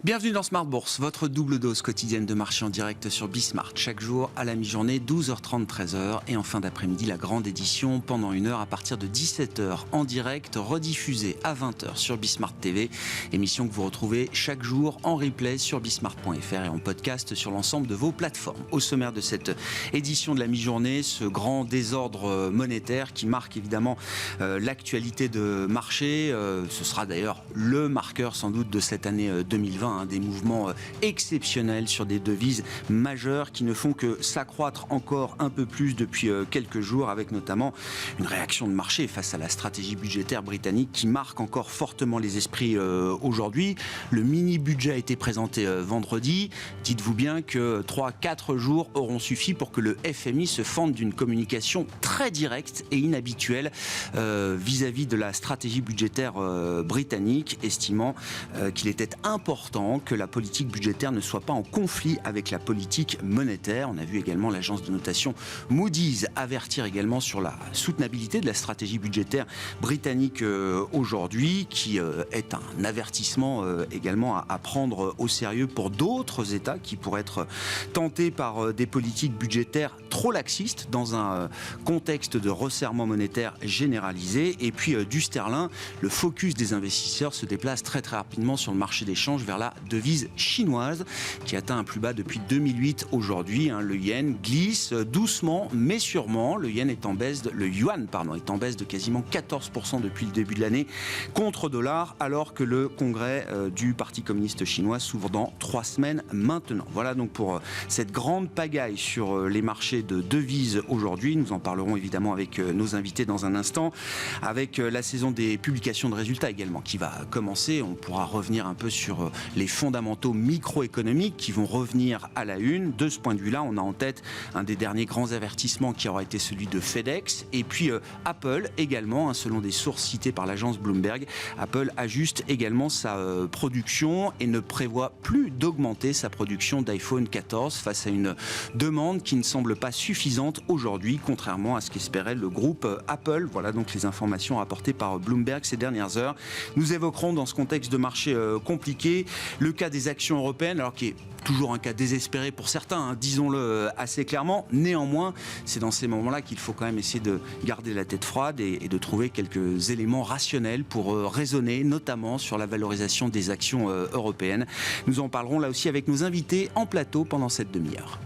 Bienvenue dans Smart Bourse, votre double dose quotidienne de marché en direct sur Bismart. Chaque jour à la mi-journée, 12h30, 13h. Et en fin d'après-midi, la grande édition pendant 1 heure à partir de 17h en direct, rediffusée à 20h sur Bismart TV. Émission que vous retrouvez chaque jour en replay sur bismart.fr et en podcast sur l'ensemble de vos plateformes. Au sommaire de cette édition de la mi-journée, ce grand désordre monétaire qui marque évidemment l'actualité de marché. Ce sera d'ailleurs le marqueur sans doute de cette année 2020. Des mouvements exceptionnels sur des devises majeures qui ne font que s'accroître encore un peu plus depuis quelques jours, avec notamment une réaction de marché face à la stratégie budgétaire britannique qui marque encore fortement les esprits aujourd'hui. Le mini-budget a été présenté vendredi. Dites-vous bien que 3-4 jours auront suffi pour que le FMI se fende d'une communication très directe et inhabituelle vis-à-vis de la stratégie budgétaire britannique, estimant qu'il était important que la politique budgétaire ne soit pas en conflit avec la politique monétaire. On a vu également l'agence de notation Moody's avertir également sur la soutenabilité de la stratégie budgétaire britannique aujourd'hui, qui est un avertissement également à prendre au sérieux pour d'autres États qui pourraient être tentés par des politiques budgétaires trop laxistes dans un contexte de resserrement monétaire généralisé. Et puis du sterling, le focus des investisseurs se déplace très rapidement sur le marché des changes vers la devise chinoise qui atteint un plus bas depuis 2008 aujourd'hui. Le yen glisse doucement mais sûrement. Le yuan est en baisse de quasiment 14% depuis le début de l'année contre dollar, alors que le congrès du Parti communiste chinois s'ouvre dans 3 semaines maintenant. Voilà donc pour cette grande pagaille sur les marchés de devises aujourd'hui. Nous en parlerons évidemment avec nos invités dans un instant, avec la saison des publications de résultats également qui va commencer. On pourra revenir un peu sur les fondamentaux microéconomiques qui vont revenir à la une. De ce point de vue-là, on a en tête un des derniers grands avertissements qui aura été celui de FedEx, et puis Apple également, selon des sources citées par l'agence Bloomberg. Apple ajuste également sa production et ne prévoit plus d'augmenter sa production d'iPhone 14 face à une demande qui ne semble pas suffisante aujourd'hui, contrairement à ce qu'espérait le groupe Apple. Voilà donc les informations rapportées par Bloomberg ces dernières heures. Nous évoquerons dans ce contexte de marché compliqué le cas des actions européennes, alors qui est toujours un cas désespéré pour certains, disons-le assez clairement. Néanmoins, c'est dans ces moments-là qu'il faut quand même essayer de garder la tête froide et de trouver quelques éléments rationnels pour raisonner, notamment sur la valorisation des actions européennes. Nous en parlerons là aussi avec nos invités en plateau pendant cette demi-heure.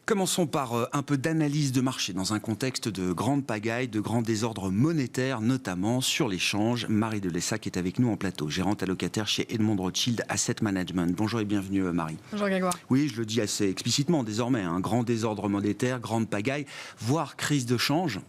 Commençons par un peu d'analyse de marché dans un contexte de grande pagaille, de grand désordre monétaire, notamment sur les changes. Marie Delessac est avec nous en plateau, gérante allocataire chez Edmond Rothschild Asset Management. Bonjour et bienvenue Marie. Bonjour Grégoire. Oui, je le dis assez explicitement désormais, grand désordre monétaire, grande pagaille, voire crise de change.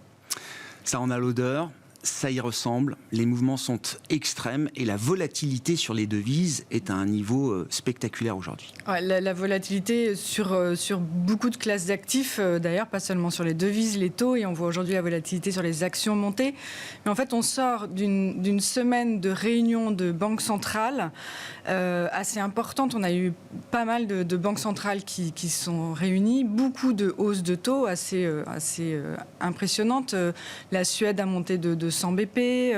Ça en a l'odeur. Ça y ressemble, les mouvements sont extrêmes et la volatilité sur les devises est à un niveau spectaculaire aujourd'hui. Ouais, la volatilité sur beaucoup de classes d'actifs, d'ailleurs, pas seulement sur les devises, les taux, et on voit aujourd'hui la volatilité sur les actions monter. Mais en fait, on sort d'une semaine de réunions de banques centrales assez importante. On a eu pas mal de banques centrales qui sont réunies, beaucoup de hausses de taux assez impressionnantes. La Suède a monté de 100 BP,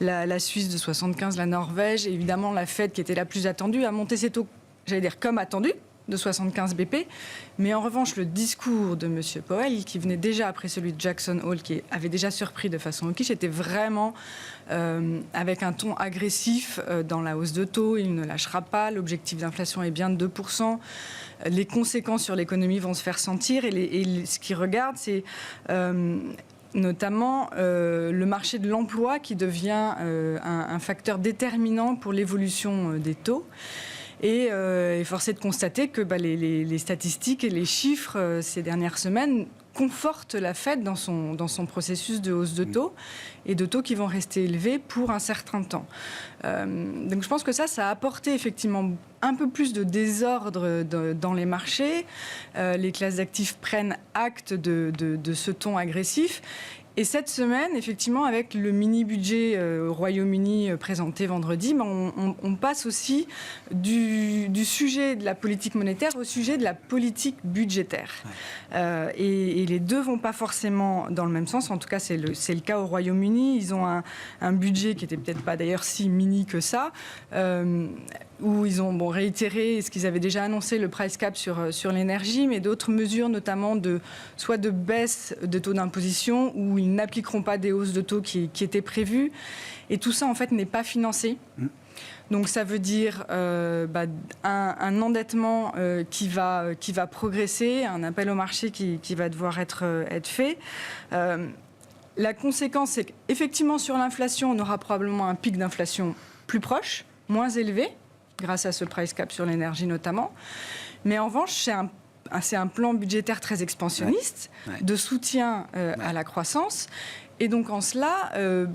la Suisse de 75, la Norvège, et évidemment la Fed qui était la plus attendue a monté ses taux, j'allais dire comme attendu, de 75 BP. Mais en revanche, le discours de M. Powell, qui venait déjà après celui de Jackson Hole, qui avait déjà surpris de façon hawkish, était vraiment avec un ton agressif dans la hausse de taux. Il ne lâchera pas. L'objectif d'inflation est bien de 2%. Les conséquences sur l'économie vont se faire sentir. Et ce qu'il regarde, c'est notamment le marché de l'emploi qui devient un facteur déterminant pour l'évolution des taux. Et force est de constater que les statistiques et les chiffres ces dernières semaines confortent la Fed dans son processus de hausse de taux, et de taux qui vont rester élevés pour un certain temps. Donc je pense que ça a apporté effectivement un peu plus de désordre dans les marchés. Les classes d'actifs prennent acte de ce ton agressif. Et cette semaine, effectivement, avec le mini-budget au Royaume-Uni présenté vendredi, on passe aussi du sujet de la politique monétaire au sujet de la politique budgétaire. Ouais. Et les deux ne vont pas forcément dans le même sens. En tout cas, c'est le cas au Royaume-Uni. Ils ont un budget qui n'était peut-être pas d'ailleurs si mini que ça, où ils ont réitéré ce qu'ils avaient déjà annoncé, le price cap sur l'énergie, mais d'autres mesures, notamment soit de baisse de taux d'imposition, où ils n'appliqueront pas des hausses de taux qui étaient prévues. Et tout ça, en fait, n'est pas financé. Donc ça veut dire un endettement qui va progresser, un appel au marché qui va devoir être fait. La conséquence, c'est qu'effectivement, sur l'inflation, on aura probablement un pic d'inflation plus proche, moins élevé, grâce à ce price cap sur l'énergie notamment. Mais en revanche, c'est un plan budgétaire très expansionniste, de soutien à la croissance. Et donc en cela,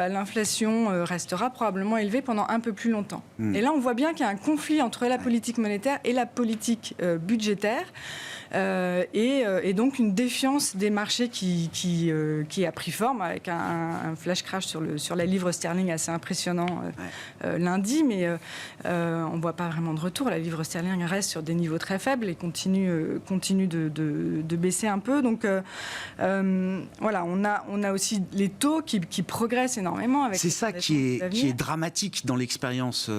l'inflation restera probablement élevée pendant un peu plus longtemps. Et là, on voit bien qu'il y a un conflit entre la politique monétaire et la politique budgétaire. Et donc une défiance des marchés qui a pris forme avec un flash crash sur la livre sterling assez impressionnant lundi, mais on ne voit pas vraiment de retour. La livre sterling reste sur des niveaux très faibles et continue de baisser un peu. Donc voilà, on a aussi les taux qui progressent énormément. Avec c'est ça qui est dramatique dans l'expérience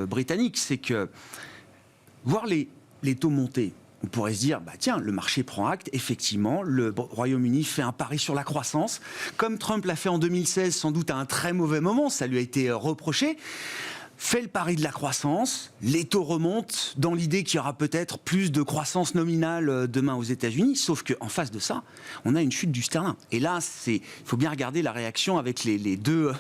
britannique, c'est que voir les taux monter, on pourrait se dire, tiens, le marché prend acte, effectivement, le Royaume-Uni fait un pari sur la croissance, comme Trump l'a fait en 2016, sans doute à un très mauvais moment, ça lui a été reproché, fait le pari de la croissance, les taux remontent dans l'idée qu'il y aura peut-être plus de croissance nominale demain aux États-Unis, sauf qu'en face de ça, on a une chute du sterling. Et là, il faut bien regarder la réaction avec les deux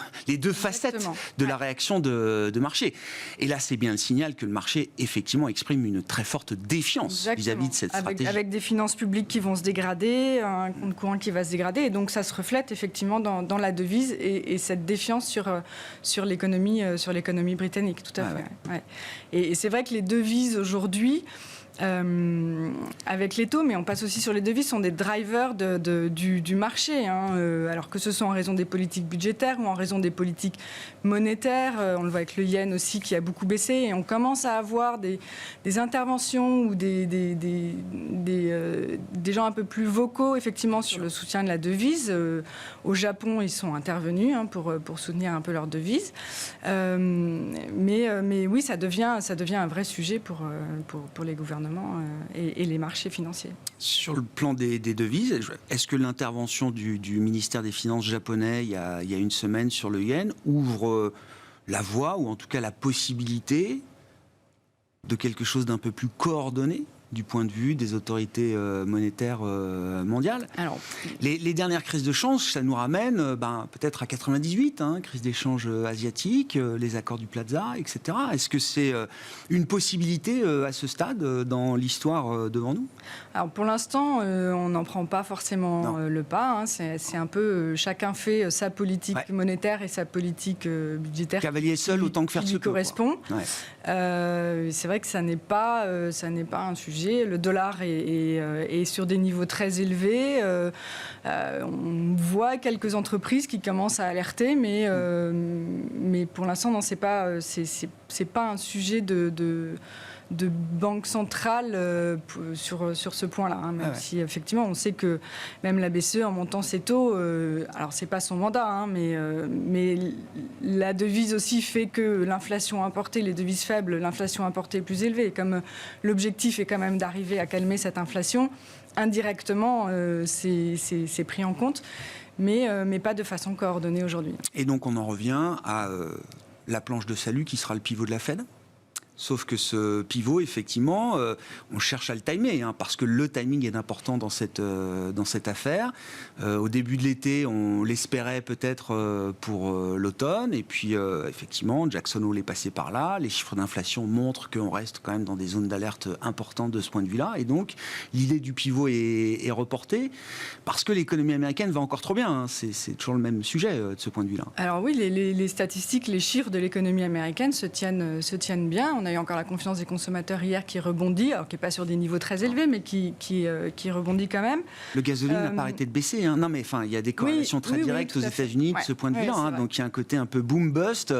facettes de la réaction de marché. Et là, c'est bien le signal que le marché, effectivement, exprime une très forte défiance vis-à-vis de cette stratégie. Avec des finances publiques qui vont se dégrader, un compte courant qui va se dégrader, et donc ça se reflète effectivement dans la devise et cette défiance sur l'économie britannique. Tout à fait. Ouais. Et c'est vrai que les devises aujourd'hui, avec les taux, mais on passe aussi sur les devises, sont des drivers du marché. Alors que ce soit en raison des politiques budgétaires ou en raison des politiques monétaires. On le voit avec le yen aussi qui a beaucoup baissé. Et on commence à avoir des interventions ou des gens un peu plus vocaux, effectivement, sur le soutien de la devise. Au Japon, ils sont intervenus pour soutenir un peu leur devise. Mais oui, ça devient un vrai sujet pour les gouvernements et les marchés financiers. Sur le plan des devises, est-ce que l'intervention du ministère des Finances japonais il y a une semaine sur le yen ouvre la voie, ou en tout cas la possibilité de quelque chose d'un peu plus coordonné du point de vue des autorités monétaires mondiales? Alors, les dernières crises de change, ça nous ramène peut-être à 98, crise d'échange asiatique, les accords du Plaza, etc. Est-ce que c'est une possibilité à ce stade dans l'histoire devant nous? Alors pour l'instant, on n'en prend pas forcément le pas. C'est un peu chacun fait sa politique monétaire et sa politique budgétaire. Cavalier seul autant que faire se peut. Correspond. C'est vrai que ça n'est pas un sujet. Le dollar est sur des niveaux très élevés. On voit quelques entreprises qui commencent à alerter, mais pour l'instant, non, c'est pas un sujet de banque centrale sur ce point-là. Même si effectivement, on sait que même la BCE, en montant ses taux, alors c'est pas son mandat, mais la devise aussi fait que l'inflation importée, les devises faibles, l'inflation importée est plus élevée. Et comme l'objectif est quand même d'arriver à calmer cette inflation, indirectement, c'est pris en compte, mais pas de façon coordonnée aujourd'hui. Et donc on en revient à la planche de salut qui sera le pivot de la Fed. Sauf que ce pivot, effectivement, on cherche à le timer, parce que le timing est important dans cette affaire. Au début de l'été, on l'espérait peut-être pour l'automne. Et puis, effectivement, Jackson Hole est passé par là. Les chiffres d'inflation montrent qu'on reste quand même dans des zones d'alerte importantes de ce point de vue-là. Et donc, l'idée du pivot est reportée parce que l'économie américaine va encore trop bien. C'est toujours le même sujet de ce point de vue-là. Alors oui, les statistiques, les chiffres de l'économie américaine se tiennent bien. On a eu encore la confiance des consommateurs hier qui rebondit, alors qui n'est pas sur des niveaux très élevés, mais qui rebondit quand même. Le gasoline n'a pas arrêté de baisser. Hein. Non, mais il y a des corrélations très directes aux États-Unis de ce point de vue-là. Donc il y a un côté un peu boom-bust.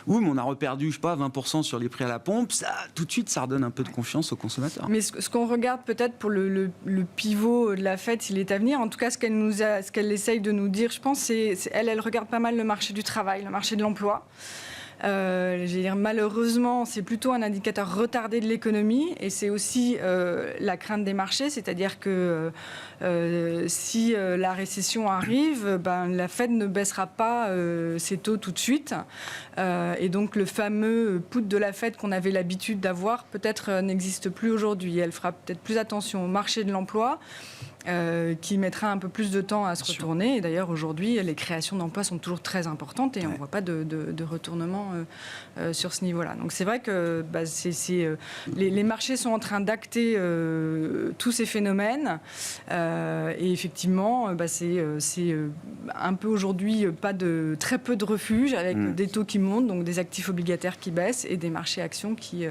On a reperdu, je sais pas, 20% sur les prix à la pompe. Ça, tout de suite, ça redonne un peu de confiance aux consommateurs. Mais ce qu'on regarde peut-être pour le pivot de la Fed, il est à venir. En tout cas, ce qu'elle essaye de nous dire, je pense, c'est elle regarde pas mal le marché du travail, le marché de l'emploi. Malheureusement, c'est plutôt un indicateur retardé de l'économie et c'est aussi la crainte des marchés, c'est-à-dire que si la récession arrive, la Fed ne baissera pas ses taux tout de suite et donc le fameux put de la Fed qu'on avait l'habitude d'avoir peut-être n'existe plus aujourd'hui. Elle fera peut-être plus attention au marché de l'emploi. Qui mettra un peu plus de temps à se retourner. Et d'ailleurs, aujourd'hui, les créations d'emplois sont toujours très importantes et on ne voit pas de retournement sur ce niveau-là. Donc c'est vrai que les marchés sont en train d'acter tous ces phénomènes. Et effectivement, c'est un peu aujourd'hui très peu de refuge avec des taux qui montent, donc des actifs obligataires qui baissent et des marchés actions qui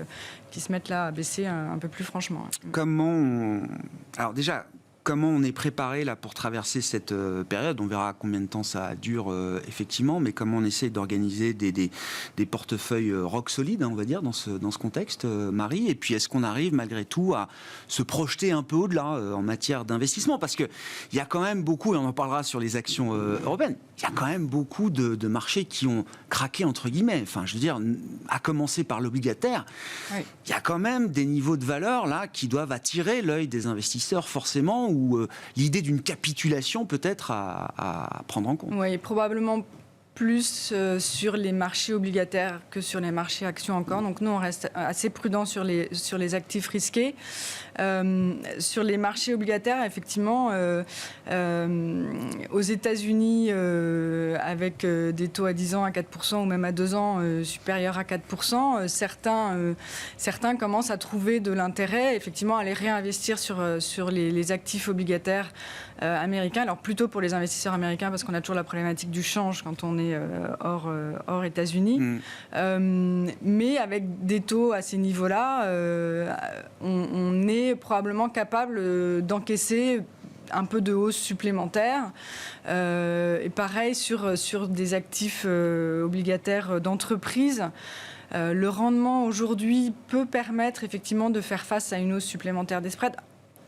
se mettent là à baisser un peu plus franchement. Alors déjà, comment on est préparé là pour traverser cette période? On verra combien de temps ça dure effectivement, mais comment on essaie d'organiser des portefeuilles rock solides, on va dire, dans ce contexte, Marie. Et puis est-ce qu'on arrive malgré tout à se projeter un peu au-delà en matière d'investissement? Parce qu'il y a quand même beaucoup, et on en parlera sur les actions européennes, il y a quand même beaucoup de marchés qui ont craqué, entre guillemets. Enfin, je veux dire, à commencer par l'obligataire, il y a quand même des niveaux de valeur là qui doivent attirer l'œil des investisseurs forcément, ou l'idée d'une capitulation peut-être à prendre en compte. Oui, probablement plus sur les marchés obligataires que sur les marchés actions encore. Donc nous, on reste assez prudent sur les actifs risqués. Sur les marchés obligataires, effectivement, aux États-Unis, avec des taux à 10 ans à 4% ou même à 2 ans supérieurs à 4%, certains commencent à trouver de l'intérêt, effectivement, à les réinvestir sur les actifs obligataires américains. Alors plutôt pour les investisseurs américains, parce qu'on a toujours la problématique du change quand on est hors États-Unis. Mais avec des taux à ces niveaux-là, on est probablement capable d'encaisser un peu de hausse supplémentaire. Et pareil sur des actifs obligataires d'entreprise. Le rendement aujourd'hui peut permettre effectivement de faire face à une hausse supplémentaire des spreads.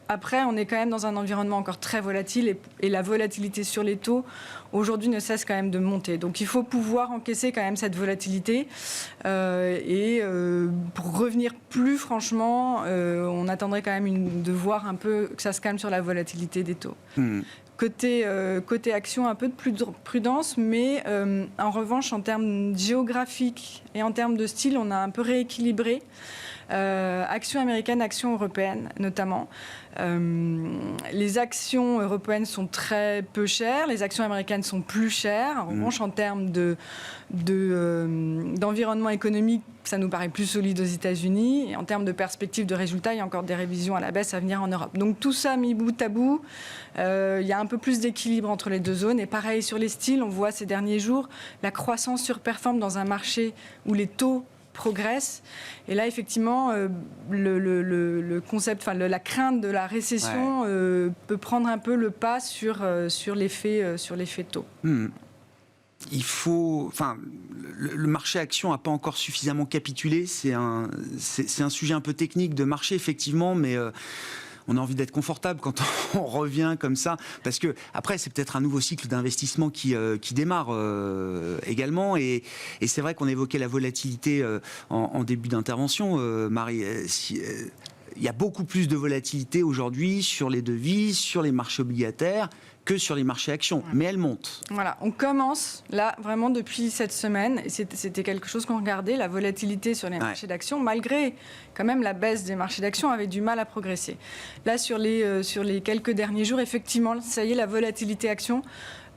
Après, on est quand même dans un environnement encore très volatile et la volatilité sur les taux, aujourd'hui, ne cesse quand même de monter. Donc, il faut pouvoir encaisser quand même cette volatilité. Pour revenir plus franchement, on attendrait quand même de voir un peu que ça se calme sur la volatilité des taux. Côté action, un peu de prudence, mais en revanche, en termes géographiques et en termes de style, on a un peu rééquilibré. Actions américaines, actions européennes notamment. Les actions européennes sont très peu chères, les actions américaines sont plus chères. En revanche, en termes d'environnement économique, ça nous paraît plus solide aux États-Unis. Et en termes de perspectives de résultats, il y a encore des révisions à la baisse à venir en Europe. Donc tout ça mis bout à bout, il y a un peu plus d'équilibre entre les deux zones. Et pareil sur les styles, on voit ces derniers jours la croissance surperforme dans un marché où les taux progresse. Et là, effectivement, le concept, la crainte de la récession peut prendre un peu le pas sur l'effet taux. Le marché action n'a pas encore suffisamment capitulé. C'est un sujet un peu technique de marché, effectivement, mais on a envie d'être confortable quand on revient comme ça, parce que après c'est peut-être un nouveau cycle d'investissement qui démarre également, et c'est vrai qu'on évoquait la volatilité en début d'intervention, Marie. Il y a beaucoup plus de volatilité aujourd'hui sur les devises, sur les marchés obligataires, que sur les marchés actions, mais elles montent. Voilà, on commence là vraiment depuis cette semaine, et c'était quelque chose qu'on regardait, la volatilité sur les marchés d'actions, malgré quand même la baisse des marchés d'actions, avait du mal à progresser. Là, sur les quelques derniers jours, effectivement, ça y est, la volatilité action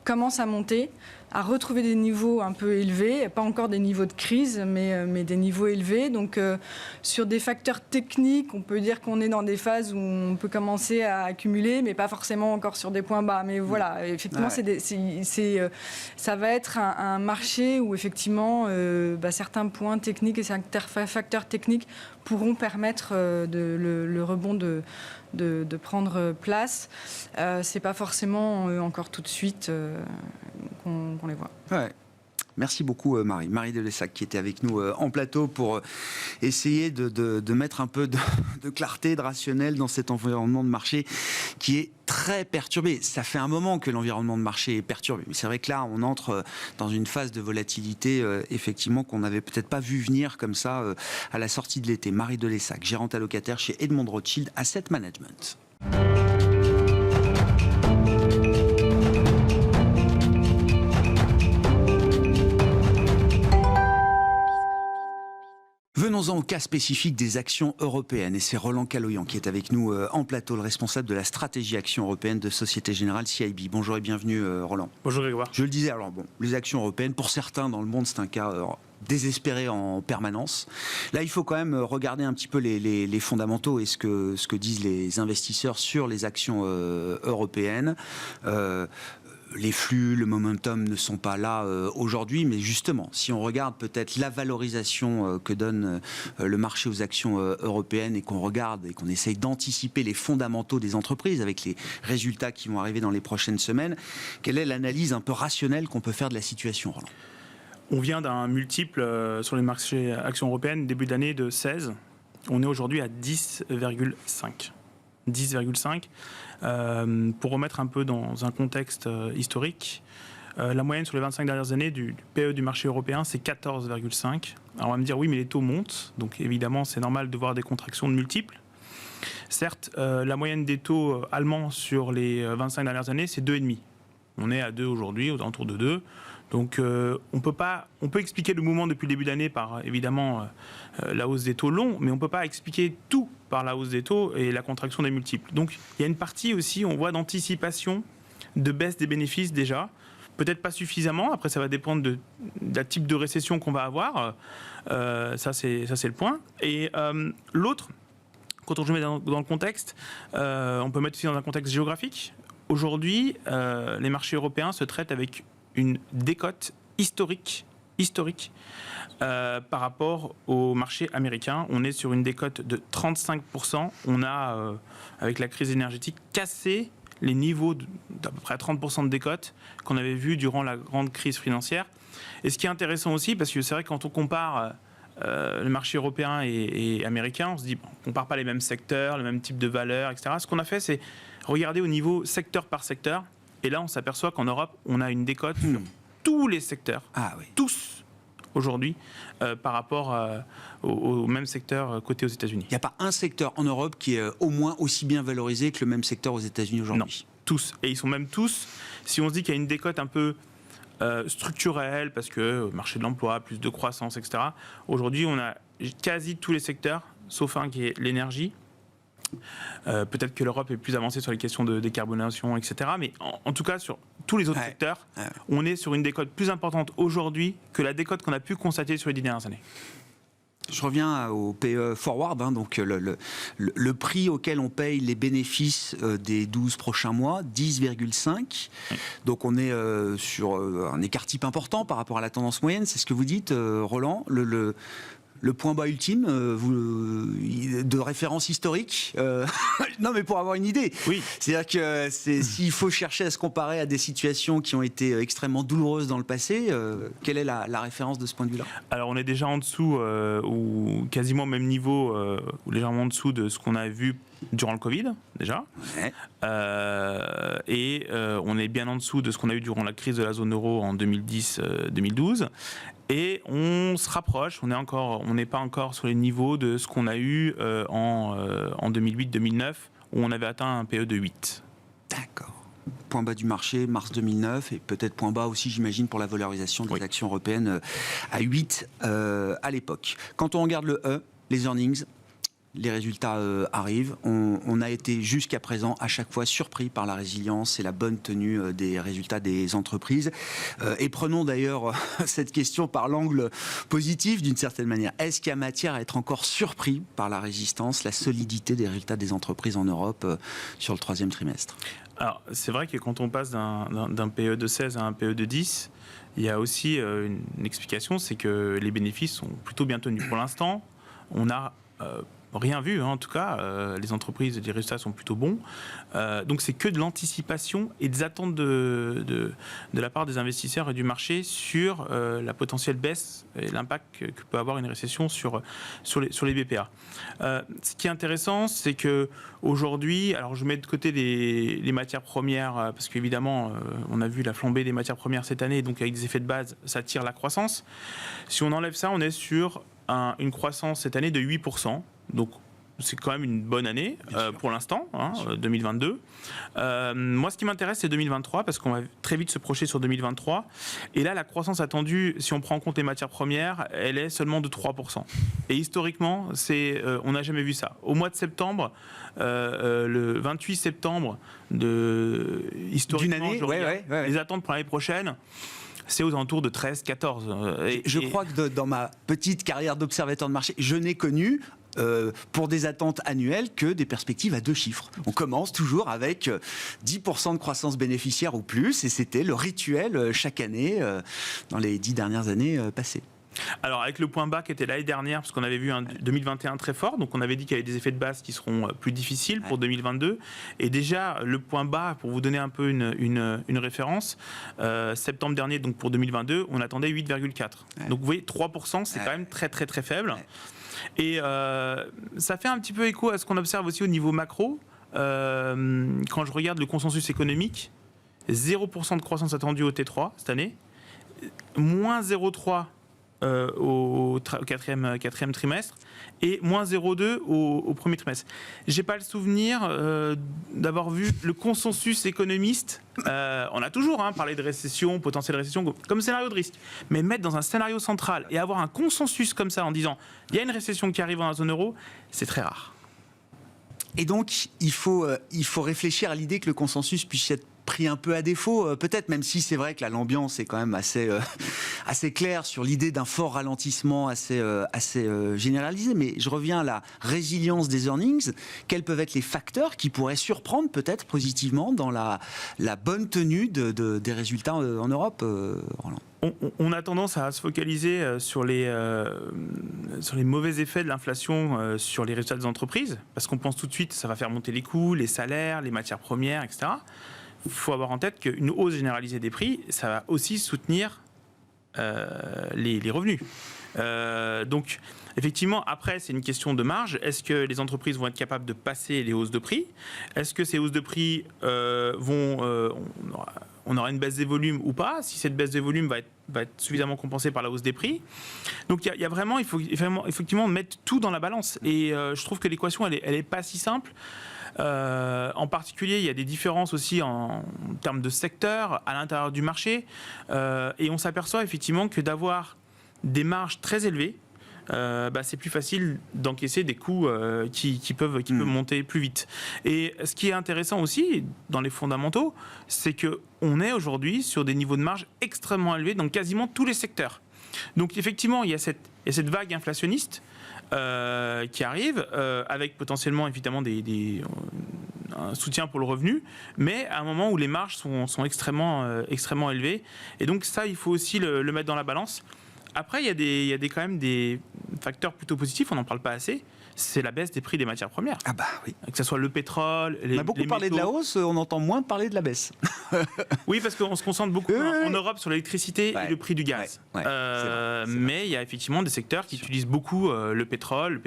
commence à monter. à retrouver des niveaux un peu élevés, pas encore des niveaux de crise, mais des niveaux élevés. Donc sur des facteurs techniques, on peut dire qu'on est dans des phases où on peut commencer à accumuler, mais pas forcément encore sur des points bas. Mais voilà, effectivement, ça va être un marché où effectivement certains points techniques et certains facteurs techniques pourront permettre le rebond de prendre place. C'est pas forcément encore tout de suite qu'on les voit. Ouais. Merci beaucoup Marie Delessac qui était avec nous en plateau pour essayer de mettre un peu de clarté, de rationnel dans cet environnement de marché qui est très perturbé. Ça fait un moment que l'environnement de marché est perturbé, mais c'est vrai que là on entre dans une phase de volatilité effectivement qu'on n'avait peut-être pas vu venir comme ça à la sortie de l'été. Marie Delessac, gérante allocataire chez Edmond Rothschild Asset Management. Venons-en au cas spécifique des actions européennes. Et c'est Roland Caloyan qui est avec nous en plateau, le responsable de la stratégie action européenne de Société Générale CIB. Bonjour et bienvenue Roland. Bonjour Grégoire. Je le disais, alors bon, les actions européennes, pour certains dans le monde, c'est un cas désespéré en permanence. Là, il faut quand même regarder un petit peu les fondamentaux et ce que disent les investisseurs sur les actions européennes. Les flux, le momentum ne sont pas là aujourd'hui, mais justement, si on regarde peut-être la valorisation que donne le marché aux actions européennes et qu'on regarde et qu'on essaye d'anticiper les fondamentaux des entreprises avec les résultats qui vont arriver dans les prochaines semaines, quelle est l'analyse un peu rationnelle qu'on peut faire de la situation, Roland ? On vient d'un multiple sur les marchés actions européennes début d'année de 16. On est aujourd'hui à 10,5. 10,5. Pour remettre un peu dans un contexte historique, la moyenne sur les 25 dernières années du PE du marché européen, c'est 14,5. Alors on va me dire, oui, mais les taux montent, donc évidemment, c'est normal de voir des contractions de multiples. Certes, la moyenne des taux allemands sur les 25 dernières années, c'est 2,5. On est à 2 aujourd'hui, aux alentours de 2. Donc on peut expliquer le mouvement depuis le début d'année par évidemment la hausse des taux longs, mais on ne peut pas expliquer tout par la hausse des taux et la contraction des multiples. Donc il y a une partie aussi, on voit, d'anticipation de baisse des bénéfices déjà. Peut-être pas suffisamment, après ça va dépendre de la type de récession qu'on va avoir. Ça c'est le point. Et l'autre, quand on se met dans le contexte, on peut mettre aussi dans un contexte géographique. Aujourd'hui, les marchés européens se traitent avec une décote historique par rapport au marché américain. On est sur une décote de 35%. On a, avec la crise énergétique, cassé les niveaux d'à peu près 30% de décote qu'on avait vu durant la grande crise financière. Et ce qui est intéressant aussi, parce que c'est vrai que quand on compare le marché européen et américain, on se dit, bon, on ne compare pas les mêmes secteurs, le même type de valeurs, etc. Ce qu'on a fait, c'est regarder au niveau secteur par secteur. Et là, on s'aperçoit qu'en Europe, on a une décote sur tous les secteurs, tous aujourd'hui, par rapport au même secteur coté aux États-Unis. Il n'y a pas un secteur en Europe qui est au moins aussi bien valorisé que le même secteur aux États-Unis aujourd'hui. Non, tous. Et ils sont même tous, si on se dit qu'il y a une décote un peu structurelle, parce que marché de l'emploi, plus de croissance, etc. Aujourd'hui, on a quasi tous les secteurs, sauf un qui est l'énergie. Peut-être que l'Europe est plus avancée sur les questions de décarbonation, etc. Mais en tout cas, sur tous les autres secteurs, on est sur une décote plus importante aujourd'hui que la décote qu'on a pu constater sur les 10 dernières années. Je reviens au PE Forward, donc le prix auquel on paye les bénéfices des 12 prochains mois, 10,5. Oui. Donc on est sur un écart type important par rapport à la tendance moyenne, c'est ce que vous dites, Roland. Le point bas ultime de référence historique, non mais pour avoir une idée. Oui. C'est-à-dire que s'il faut chercher à se comparer à des situations qui ont été extrêmement douloureuses dans le passé, quelle est la référence de ce point de vue-là ? Alors on est déjà en dessous, ou quasiment au même niveau, ou légèrement en dessous de ce qu'on a vu durant le Covid, déjà. Ouais. Et on est bien en dessous de ce qu'on a eu durant la crise de la zone euro en 2010-2012. Et on se rapproche, on n'est pas encore sur les niveaux de ce qu'on a eu en 2008-2009, où on avait atteint un PE de 8. D'accord. Point bas du marché, mars 2009, et peut-être point bas aussi, j'imagine, pour la valorisation des actions européennes à 8 à l'époque. Quand on regarde le E, les earnings, Les résultats arrivent. On a été jusqu'à présent à chaque fois surpris par la résilience et la bonne tenue des résultats des entreprises. Et prenons d'ailleurs cette question par l'angle positif d'une certaine manière. Est-ce qu'il y a matière à être encore surpris par la résistance, la solidité des résultats des entreprises en Europe sur le troisième trimestre ? Alors, c'est vrai que quand on passe d'un PE de 16 à un PE de 10, il y a aussi une explication, c'est que les bénéfices sont plutôt bien tenus. Pour l'instant, on n'a rien vu, en tout cas, les entreprises, les résultats sont plutôt bons. Donc c'est que de l'anticipation et des attentes de la part des investisseurs et du marché sur la potentielle baisse et l'impact que peut avoir une récession sur les BPA. Ce qui est intéressant, c'est que aujourd'hui, alors je mets de côté les matières premières, parce qu'évidemment, on a vu la flambée des matières premières cette année, donc avec des effets de base, ça tire la croissance. Si on enlève ça, on est sur une croissance cette année de 8%. Donc, c'est quand même une bonne année pour l'instant, 2022. Moi, ce qui m'intéresse, c'est 2023, parce qu'on va très vite se projeter sur 2023. Et là, la croissance attendue, si on prend en compte les matières premières, elle est seulement de 3%. Et historiquement, on n'a jamais vu ça. Au mois de septembre, le 28 septembre, historiquement, les attentes pour l'année prochaine, c'est aux alentours de 13, 14. Je crois que dans ma petite carrière d'observateur de marché, je n'ai connu pour des attentes annuelles que des perspectives à 2 chiffres. On commence toujours avec 10% de croissance bénéficiaire ou plus, et c'était le rituel chaque année dans les 10 dernières années passées. Alors avec le point bas qui était l'année dernière, parce qu'on avait vu un 2021 très fort, donc on avait dit qu'il y avait des effets de base qui seront plus difficiles pour 2022. Et déjà le point bas, pour vous donner un peu une référence, septembre dernier, donc pour 2022, on attendait 8,4. Donc vous voyez, 3%, c'est quand même très très très faible. Et ça fait un petit peu écho à ce qu'on observe aussi au niveau macro. Quand je regarde le consensus économique, 0% de croissance attendue au T3 cette année, moins 0,3 au quatrième trimestre et moins 0,2 au premier trimestre. J'ai pas le souvenir d'avoir vu le consensus économiste. On a toujours parlé de récession, potentielle récession comme scénario de risque, mais mettre dans un scénario central et avoir un consensus comme ça en disant il y a une récession qui arrive dans la zone euro, c'est très rare. Et donc il faut réfléchir à l'idée que le consensus puisse être pris un peu à défaut, peut-être, même si c'est vrai que l'ambiance est quand même assez claire sur l'idée d'un fort ralentissement assez généralisé. Mais je reviens à la résilience des earnings. Quels peuvent être les facteurs qui pourraient surprendre peut-être positivement dans la bonne tenue des résultats en Europe, Roland ? On a tendance à se focaliser sur les mauvais effets de l'inflation sur les résultats des entreprises, parce qu'on pense tout de suite que ça va faire monter les coûts, les salaires, les matières premières, etc. Il faut avoir en tête qu'une hausse généralisée des prix, ça va aussi soutenir les revenus. Donc, effectivement, après, c'est une question de marge. Est-ce que les entreprises vont être capables de passer les hausses de prix ? Est-ce que ces hausses de prix on aura une baisse des volumes ou pas ? Si cette baisse des volumes va être suffisamment compensée par la hausse des prix. Donc, il faut effectivement mettre tout dans la balance. Et je trouve que l'équation, elle est pas si simple. En particulier, il y a des différences aussi en termes de secteur à l'intérieur du marché. Et on s'aperçoit effectivement que d'avoir des marges très élevées, c'est plus facile d'encaisser des coûts qui peuvent monter plus vite. Et ce qui est intéressant aussi dans les fondamentaux, c'est qu'on est aujourd'hui sur des niveaux de marge extrêmement élevés dans quasiment tous les secteurs. Donc effectivement, il y a cette vague inflationniste qui arrive, avec potentiellement évidemment un soutien pour le revenu, mais à un moment où les marges sont extrêmement élevées. Et donc ça, il faut aussi le mettre dans la balance. Après, il y a quand même des facteurs plutôt positifs, on n'en parle pas assez, c'est la baisse des prix des matières premières. Ah bah oui. Que ce soit le pétrole, on a beaucoup parlé de la hausse, on entend moins parler de la baisse. Oui, parce qu'on se concentre beaucoup en Europe sur l'électricité et le prix du gaz. C'est vrai. Mais il y a effectivement des secteurs qui utilisent beaucoup le pétrole,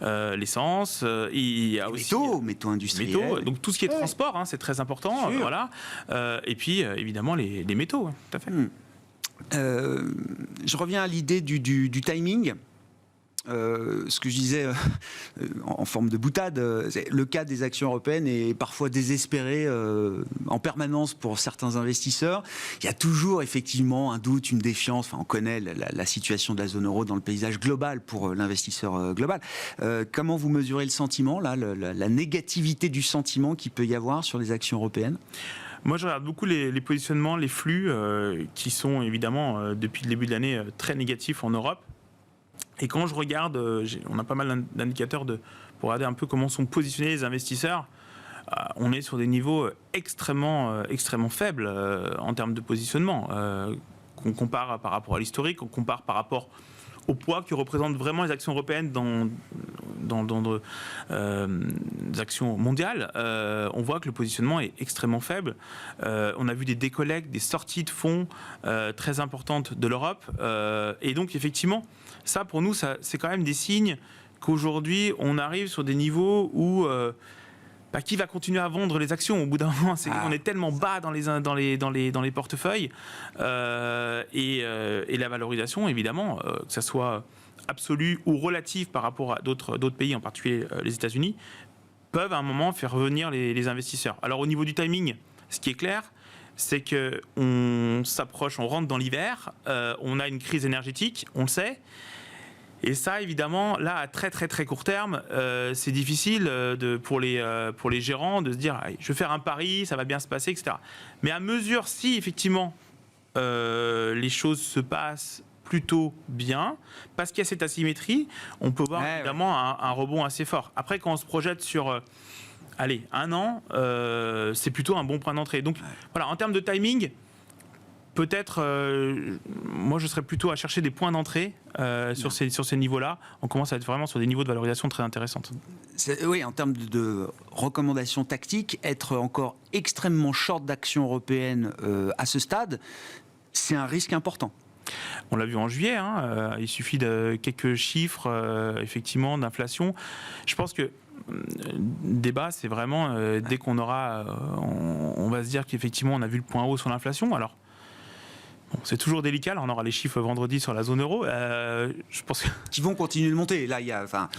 l'essence, il y a aussi métaux industriels. donc tout ce qui est transport, c'est très important. Voilà. Et puis évidemment les métaux, tout à fait. Je reviens à l'idée du timing. Ce que je disais en forme de boutade, le cas des actions européennes est parfois désespéré en permanence pour certains investisseurs. Il y a toujours effectivement un doute, une défiance. Enfin, on connaît la situation de la zone euro dans le paysage global pour l'investisseur global. Comment vous mesurez le sentiment, là, la négativité du sentiment qu'il peut y avoir sur les actions européennes ? Moi, je regarde beaucoup les positionnements, les flux, qui sont évidemment, depuis le début de l'année, très négatifs en Europe. Et quand je regarde, on a pas mal d'indicateurs pour regarder un peu comment sont positionnés les investisseurs. On est sur des niveaux extrêmement faibles en termes de positionnement. Qu'on compare par rapport à l'historique, qu'on compare par rapport au poids que représentent vraiment les actions européennes dans des actions mondiales, on voit que le positionnement est extrêmement faible. On a vu des décollectes, des sorties de fonds très importantes de l'Europe. Et donc, effectivement, ça, pour nous, c'est quand même des signes qu'aujourd'hui, on arrive sur des niveaux où... qui va continuer à vendre les actions au bout d'un moment, on est tellement bas dans les portefeuilles et la valorisation, évidemment, que ça soit absolue ou relative par rapport à d'autres pays, en particulier les États-Unis, peuvent à un moment faire revenir les investisseurs. Alors au niveau du timing, ce qui est clair, c'est qu'on s'approche, on rentre dans l'hiver, on a une crise énergétique, on le sait. Et ça, évidemment, là, à très très très court terme, c'est difficile pour les gérants de se dire je vais faire un pari, ça va bien se passer, etc. Mais à mesure, si effectivement les choses se passent plutôt bien, parce qu'il y a cette asymétrie, on peut voir évidemment un rebond assez fort. Après, quand on se projette sur un an, c'est plutôt un bon point d'entrée. Donc voilà, en termes de timing, peut-être, moi je serais plutôt à chercher des points d'entrée sur ces niveaux-là. On commence à être vraiment sur des niveaux de valorisation très intéressantes. Oui, en termes de recommandations tactiques, être encore extrêmement short d'actions européennes à ce stade, c'est un risque important. On l'a vu en juillet, il suffit de quelques chiffres effectivement d'inflation. Je pense que le débat, c'est vraiment dès qu'on aura, on va se dire qu'effectivement on a vu le point haut sur l'inflation. Alors, bon, c'est toujours délicat. Là, on aura les chiffres vendredi sur la zone euro. Je pense qui vont continuer de monter. Là,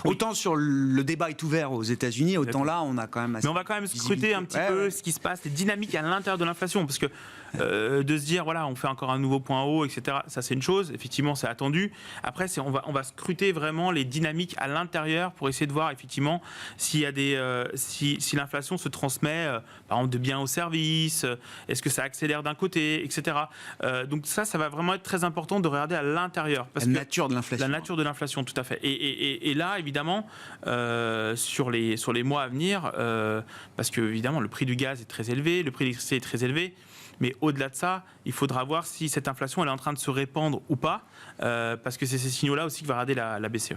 autant sur le débat est ouvert aux États-Unis, autant là, on a quand même. Mais on va quand même scruter un petit peu ce qui se passe, les dynamiques à l'intérieur de l'inflation, parce que de se dire voilà, on fait encore un nouveau point haut, etc. Ça, c'est une chose. Effectivement, c'est attendu. Après, on va scruter vraiment les dynamiques à l'intérieur pour essayer de voir effectivement s'il y a si l'inflation se transmet, par exemple, de biens aux services. Est-ce que ça accélère d'un côté, etc. Donc ça va vraiment être très important de regarder à l'intérieur. La nature de l'inflation. La nature de l'inflation, tout à fait. Et là, évidemment, sur les mois à venir, parce que évidemment, le prix du gaz est très élevé, le prix de l'électricité est très élevé. Mais au-delà de ça, il faudra voir si cette inflation elle est en train de se répandre ou pas, parce que c'est ces signaux-là aussi que va regarder la BCE.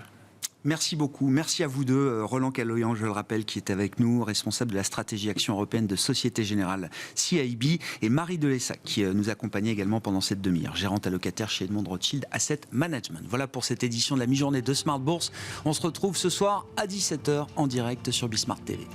Merci beaucoup. Merci à vous deux. Roland Caloyan, je le rappelle, qui est avec nous, responsable de la stratégie action européenne de Société Générale CIB, et Marie Delessac, qui nous accompagnait également pendant cette demi-heure, gérante allocataire chez Edmond Rothschild Asset Management. Voilà pour cette édition de la mi-journée de Smart Bourse. On se retrouve ce soir à 17h en direct sur Bismart TV.